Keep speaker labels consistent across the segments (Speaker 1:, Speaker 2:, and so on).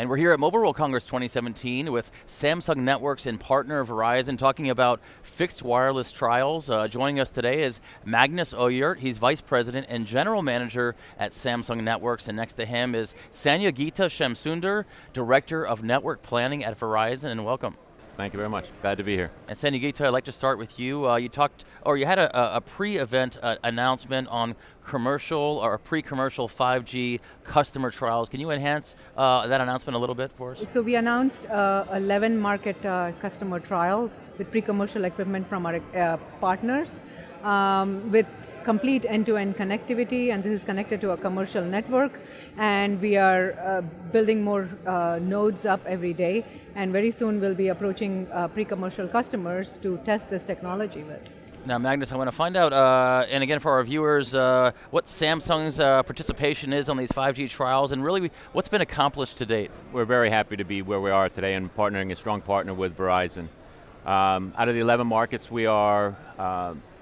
Speaker 1: And we're here at Mobile World Congress 2017 with Samsung Networks and partner Verizon talking about fixed wireless trials. Joining us today is Magnus Oyert. He's Vice President and General Manager at Samsung Networks. And next to him is Sanyogita Shamsunder, Director of Network Planning at Verizon. And welcome.
Speaker 2: Thank you very much. Glad to be here.
Speaker 1: And Sanyogita, I'd like to start with you. You had a pre-event announcement on commercial or pre-commercial 5G customer trials. Can you enhance that announcement a little bit for us?
Speaker 3: So we announced 11 market customer trial with pre-commercial equipment from our partners with complete end-to-end connectivity, and this is connected to a commercial network, and we are building more nodes up every day, and very soon we'll be approaching pre-commercial customers to test this technology with.
Speaker 1: Now, Magnus, I want to find out, and again for our viewers, what Samsung's participation is on these 5G trials, and really what's been accomplished to date.
Speaker 2: We're very happy to be where we are today and partnering a strong partner with Verizon. Out of the 11 markets, we are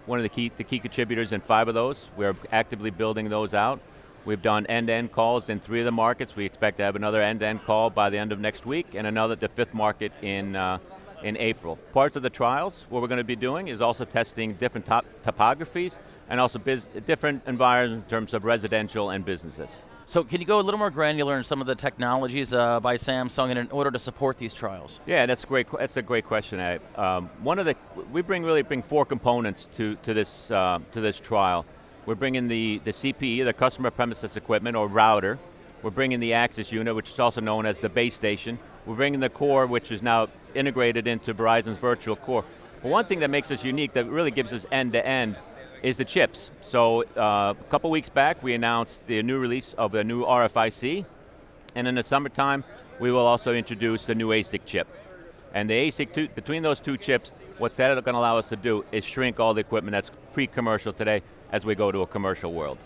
Speaker 2: one of the key contributors in 5 of those. We're actively building those out. We've done end-to-end calls in 3 of the markets. We expect to have another end-to-end call by the end of next week, and the 5th market in April. Part of the trials, what we're going to be doing is also testing different topographies and also different environments in terms of residential and businesses.
Speaker 1: So can you go a little more granular in some of the technologies by Samsung in order to support these trials?
Speaker 2: Yeah, that's great. That's a great question, Abe. We bring 4 components to this trial. We're bringing the CPE, the customer premises equipment or router. We're bringing the access unit, which is also known as the base station. We're bringing the core, which is now integrated into Verizon's virtual core. But one thing that makes us unique, that really gives us end-to-end, is the chips. So a couple weeks back, we announced the new release of a new RFIC, and in the summertime, we will also introduce the new ASIC chip. And the ASIC, between those 2 chips, what's that going to allow us to do is shrink all the equipment that's pre-commercial today as we go to a commercial world.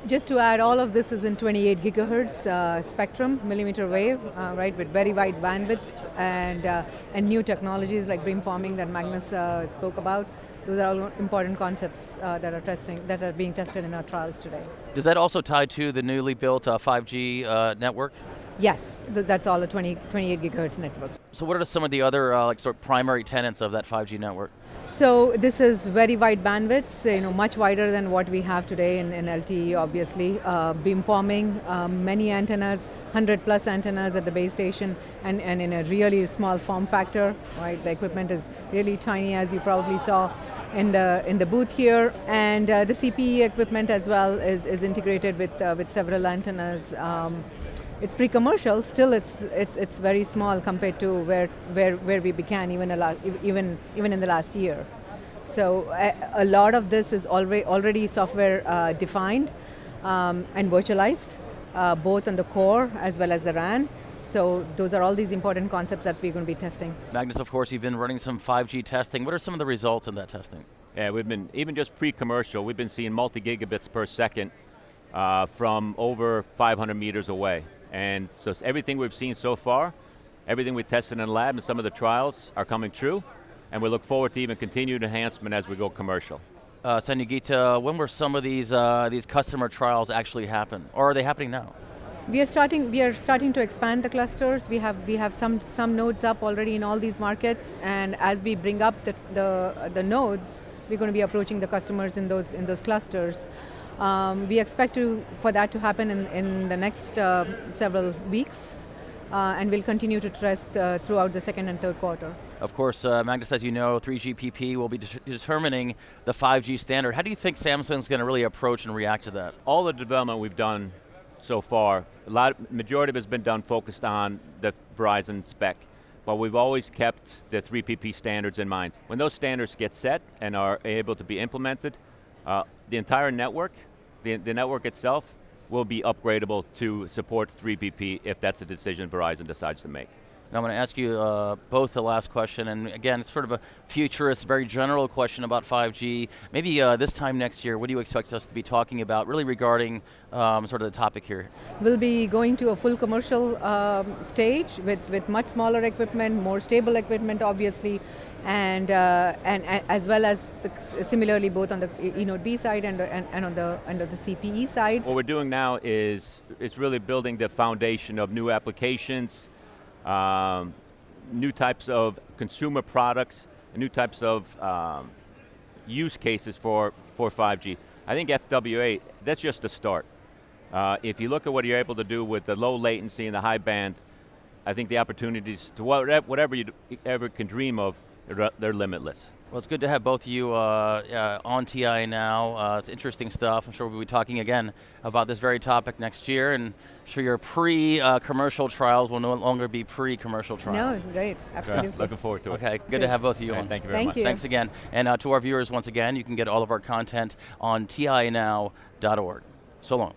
Speaker 3: Just to add, all of this is in 28 gigahertz spectrum, millimeter wave, right, with very wide bandwidths and new technologies like beamforming that Magnus spoke about. Those are all important concepts that are being tested in our trials today.
Speaker 1: Does that also tie to the newly built 5G network?
Speaker 3: Yes, that's all a 28 gigahertz network.
Speaker 1: So what are some of the other sort of primary tenets of that 5G network?
Speaker 3: So this is very wide bandwidths, much wider than what we have today in LTE, obviously. Beamforming, many antennas, 100 plus antennas at the base station, and in a really small form factor, right? The equipment is really tiny, as you probably saw in the booth here, and the CPE equipment as well is integrated with several antennas. It's pre-commercial. Still, it's very small compared to where we began even in the last year. So a lot of this is already software defined and virtualized, both on the core as well as the RAN. So those are all these important concepts that we're going to be testing.
Speaker 1: Magnus, of course, you've been running some 5G testing. What are some of the results in that testing?
Speaker 2: Yeah, we've been, even just pre-commercial, we've been seeing multi-gigabits per second from over 500 meters away. And so everything we've seen so far, everything we tested in the lab and some of the trials are coming true, and we look forward to even continued enhancement as we go commercial.
Speaker 1: Sanyogita, when were some of these customer trials actually happen, or are they happening now?
Speaker 3: We are starting to expand the clusters. We have some nodes up already in all these markets, and as we bring up the nodes, we're going to be approaching the customers in those clusters. We expect for that to happen in the next several weeks, and we'll continue to test throughout the 2nd and 3rd quarter.
Speaker 1: Of course, Magnus, as you know, 3GPP will be determining the 5G standard. How do you think Samsung's going to really approach and react to that?
Speaker 2: All the development we've done so far, majority of it has been done focused on the Verizon spec, but we've always kept the 3PP standards in mind. When those standards get set and are able to be implemented, the entire network, the network itself, will be upgradable to support 3PP if that's a decision Verizon decides to make.
Speaker 1: Now I'm going to ask you both the last question, and again, it's sort of a futurist, very general question about 5G. Maybe this time next year, what do you expect us to be talking about, really regarding sort of the topic here?
Speaker 3: We'll be going to a full commercial stage with much smaller equipment, more stable equipment, obviously, and as well as similarly both on the eNote B side and on the CPE side.
Speaker 2: What we're doing now is really building the foundation of new applications, new types of consumer products, new types of use cases for 5G. I think FWA, that's just a start. If you look at what you're able to do with the low latency and the high band, I think the opportunities to whatever you ever can dream of, they're limitless.
Speaker 1: Well, it's good to have both of you on TI now. It's interesting stuff. I'm sure we'll be talking again about this very topic next year, and I'm sure your pre-commercial trials will no longer be pre-commercial trials.
Speaker 3: No, great, absolutely.
Speaker 2: Looking forward to it.
Speaker 1: Okay, good to have both of you on.
Speaker 2: Thank you very much.
Speaker 3: You.
Speaker 1: Thanks again. And to our viewers, once again, you can get all of our content on tinow.org. So long.